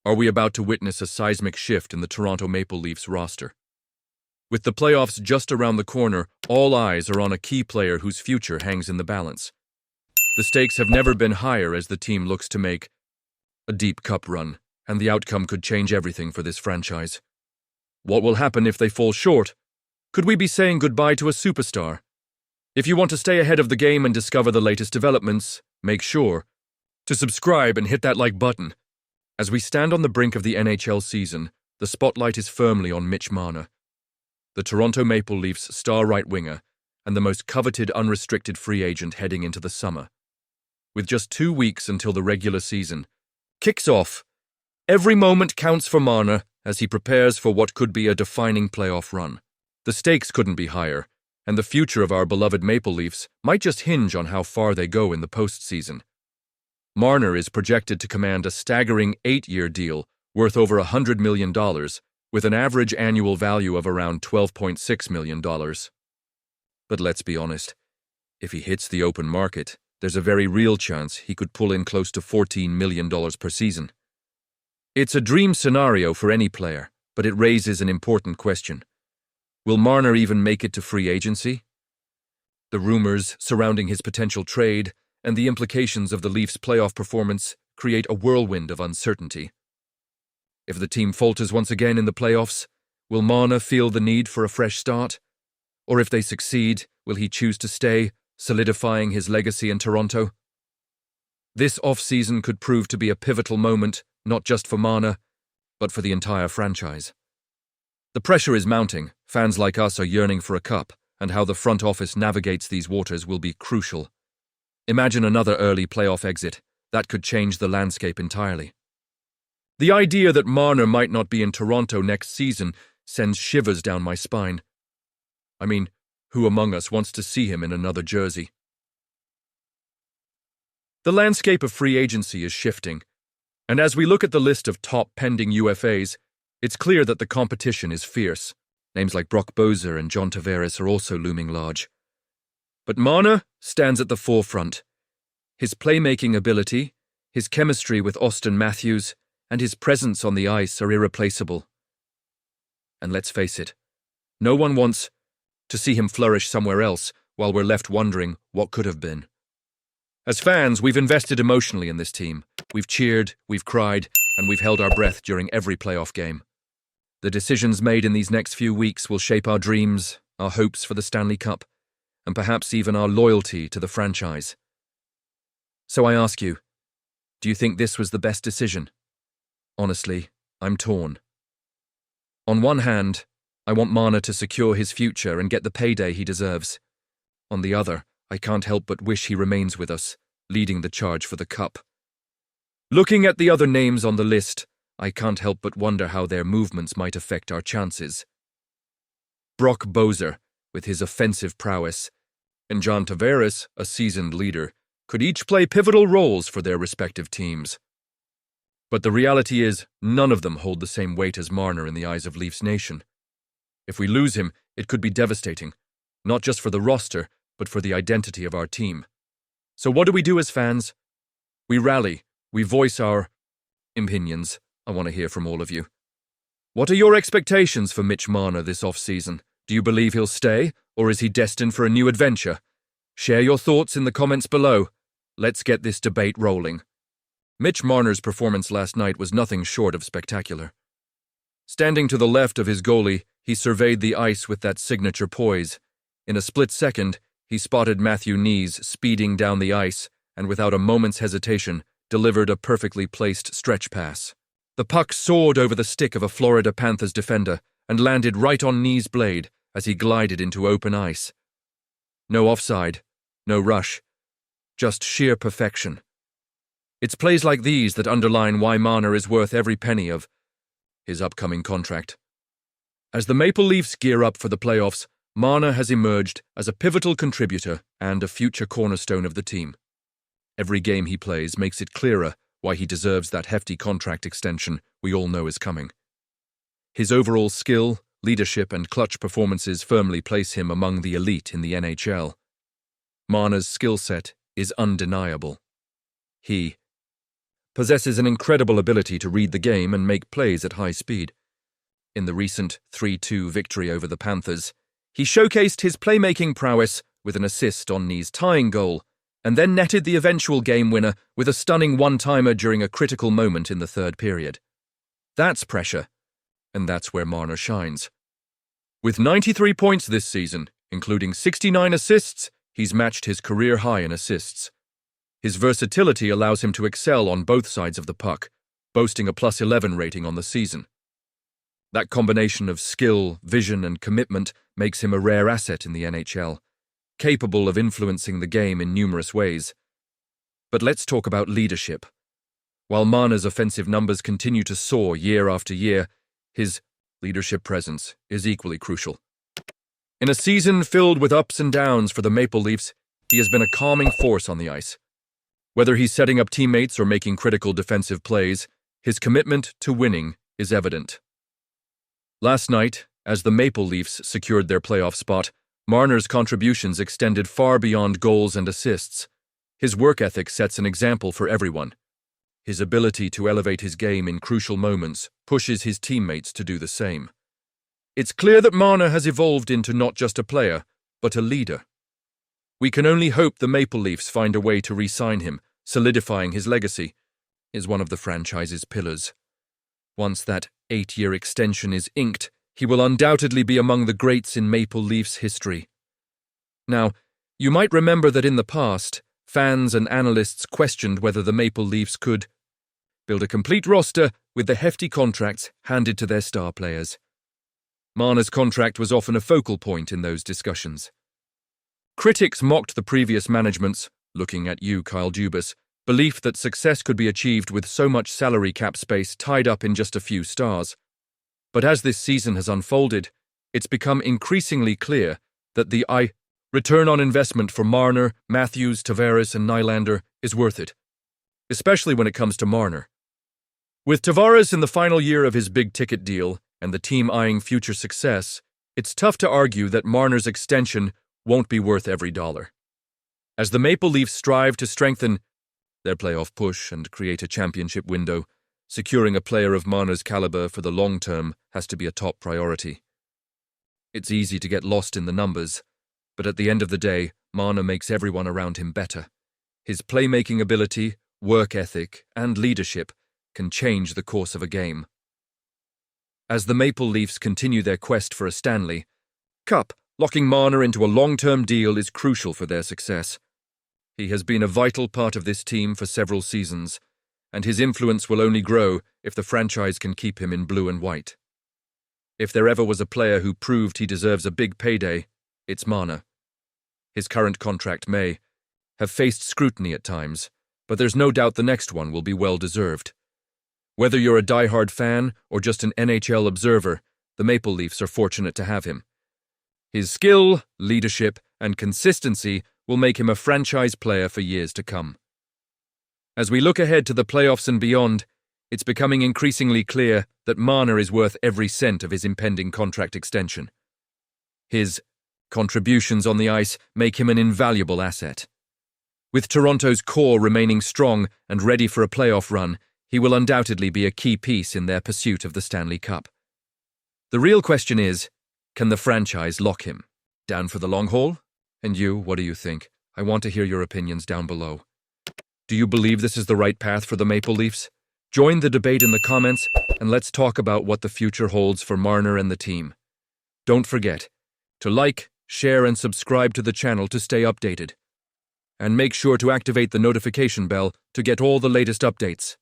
Are we about to witness a seismic shift in the Toronto Maple Leafs roster? With the playoffs just around the corner, all eyes are on a key player whose future hangs in the balance. The stakes have never been higher as the team looks to make a deep cup run, and the outcome could change everything for this franchise. What will happen if they fall short? Could we be saying goodbye to a superstar? If you want to stay ahead of the game and discover the latest developments, make sure to subscribe and hit that like button. As we stand on the brink of the NHL season, the spotlight is firmly on Mitch Marner, the Toronto Maple Leafs star right winger and the most coveted unrestricted free agent heading into the summer. With just 2 weeks until the regular season kicks off, every moment counts for Marner as he prepares for what could be a defining playoff run. The stakes couldn't be higher, and the future of our beloved Maple Leafs might just hinge on how far they go in the postseason. Marner is projected to command a staggering 8-year deal worth over $100 million, with an average annual value of around $12.6 million. But let's be honest, if he hits the open market, there's a very real chance he could pull in close to $14 million per season. It's a dream scenario for any player, but it raises an important question. Will Marner even make it to free agency? The rumors surrounding his potential trade and the implications of the Leafs' playoff performance create a whirlwind of uncertainty. If the team falters once again in the playoffs, will Marner feel the need for a fresh start? Or if they succeed, will he choose to stay, solidifying his legacy in Toronto? This off-season could prove to be a pivotal moment, not just for Marner, but for the entire franchise. The pressure is mounting, fans like us are yearning for a cup, and how the front office navigates these waters will be crucial. Imagine another early playoff exit. That could change the landscape entirely. The idea that Marner might not be in Toronto next season sends shivers down my spine. I mean, who among us wants to see him in another jersey? The landscape of free agency is shifting, and as we look at the list of top pending UFAs, it's clear that the competition is fierce. Names like Brock Boeser and John Tavares are also looming large. But Marner stands at the forefront. His playmaking ability, his chemistry with Auston Matthews, and his presence on the ice are irreplaceable. And let's face it, no one wants to see him flourish somewhere else while we're left wondering what could have been. As fans, we've invested emotionally in this team. We've cheered, we've cried, and we've held our breath during every playoff game. The decisions made in these next few weeks will shape our dreams, our hopes for the Stanley Cup, and perhaps even our loyalty to the franchise. So I ask you, do you think this was the best decision? Honestly, I'm torn. On one hand, I want Marner to secure his future and get the payday he deserves. On the other, I can't help but wish he remains with us, leading the charge for the cup. Looking at the other names on the list, I can't help but wonder how their movements might affect our chances. Brock Boeser, with his offensive prowess, and John Tavares, a seasoned leader, could each play pivotal roles for their respective teams. But the reality is, none of them hold the same weight as Marner in the eyes of Leafs Nation. If we lose him, it could be devastating, not just for the roster, but for the identity of our team. So what do we do as fans? We rally, we voice our opinions. I want to hear from all of you. What are your expectations for Mitch Marner this off-season? Do you believe he'll stay, or is he destined for a new adventure? Share your thoughts in the comments below. Let's get this debate rolling. Mitch Marner's performance last night was nothing short of spectacular. Standing to the left of his goalie, he surveyed the ice with that signature poise. In a split second, he spotted Matthew Knees speeding down the ice and without a moment's hesitation, delivered a perfectly placed stretch pass. The puck soared over the stick of a Florida Panthers defender and landed right on Knees' blade as he glided into open ice. No offside, no rush, just sheer perfection. It's plays like these that underline why Marner is worth every penny of his upcoming contract. As the Maple Leafs gear up for the playoffs, Marner has emerged as a pivotal contributor and a future cornerstone of the team. Every game he plays makes it clearer why he deserves that hefty contract extension we all know is coming. His overall skill, leadership, and clutch performances firmly place him among the elite in the NHL. Marner's skill set is undeniable. He possesses an incredible ability to read the game and make plays at high speed. In the recent 3-2 victory over the Panthers, he showcased his playmaking prowess with an assist on Nee's tying goal, and then netted the eventual game winner with a stunning one-timer during a critical moment in the third period. That's pressure, and that's where Marner shines. With 93 points this season, including 69 assists, he's matched his career high in assists. His versatility allows him to excel on both sides of the puck, boasting a +11 rating on the season. That combination of skill, vision, and commitment makes him a rare asset in the NHL, capable of influencing the game in numerous ways. But let's talk about leadership. While Marner's offensive numbers continue to soar year after year, his leadership presence is equally crucial. In a season filled with ups and downs for the Maple Leafs, he has been a calming force on the ice. Whether he's setting up teammates or making critical defensive plays, his commitment to winning is evident. Last night, as the Maple Leafs secured their playoff spot, Marner's contributions extended far beyond goals and assists. His work ethic sets an example for everyone. His ability to elevate his game in crucial moments pushes his teammates to do the same. It's clear that Marner has evolved into not just a player, but a leader. We can only hope the Maple Leafs find a way to re-sign him, solidifying his legacy. Is one of the franchise's pillars. Once that 8-year extension is inked, he will undoubtedly be among the greats in Maple Leafs history. Now, you might remember that in the past, fans and analysts questioned whether the Maple Leafs could build a complete roster with the hefty contracts handed to their star players. Marner's contract was often a focal point in those discussions. Critics mocked the previous management's, looking at you, Kyle Dubas, belief that success could be achieved with so much salary cap space tied up in just a few stars. But as this season has unfolded, it's become increasingly clear that the return on investment for Marner, Matthews, Tavares, and Nylander is worth it, especially when it comes to Marner. With Tavares in the final year of his big-ticket deal and the team eyeing future success, it's tough to argue that Marner's extension won't be worth every dollar. As the Maple Leafs strive to strengthen their playoff push and create a championship window, securing a player of Marner's caliber for the long term has to be a top priority. It's easy to get lost in the numbers, but at the end of the day, Marner makes everyone around him better. His playmaking ability, work ethic, and leadership can change the course of a game. As the Maple Leafs continue their quest for a Stanley Cup, locking Marner into a long-term deal is crucial for their success. He has been a vital part of this team for several seasons, and his influence will only grow if the franchise can keep him in blue and white. If there ever was a player who proved he deserves a big payday, it's Marner. His current contract may have faced scrutiny at times, but there's no doubt the next one will be well-deserved. Whether you're a diehard fan or just an NHL observer, the Maple Leafs are fortunate to have him. His skill, leadership, and consistency will make him a franchise player for years to come. As we look ahead to the playoffs and beyond, it's becoming increasingly clear that Marner is worth every cent of his impending contract extension. His contributions on the ice make him an invaluable asset. With Toronto's core remaining strong and ready for a playoff run, he will undoubtedly be a key piece in their pursuit of the Stanley Cup. The real question is, can the franchise lock him? Down for the long haul? And you, what do you think? I want to hear your opinions down below. Do you believe this is the right path for the Maple Leafs? Join the debate in the comments, and let's talk about what the future holds for Marner and the team. Don't forget to like, share, and subscribe to the channel to stay updated. And make sure to activate the notification bell to get all the latest updates.